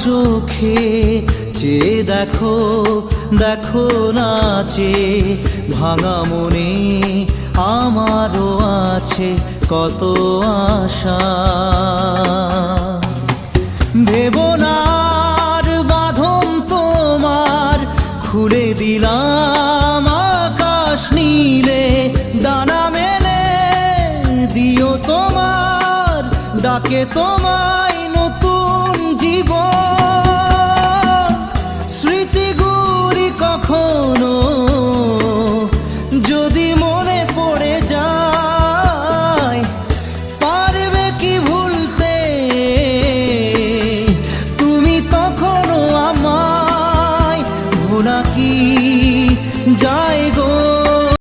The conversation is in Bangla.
চোখে চেয়ে দেখো, দেখো নাচে ভাঙা মনে আমারও আছে কত আশা। ভেবো না আর বাঁধন তোমার, খুলে দিলাম আকাশ নীলে, ডানা মেলে দিও তোমার ডাকে তোমায় নতুন জীবন। স্মৃতিগুলি কখনো যদি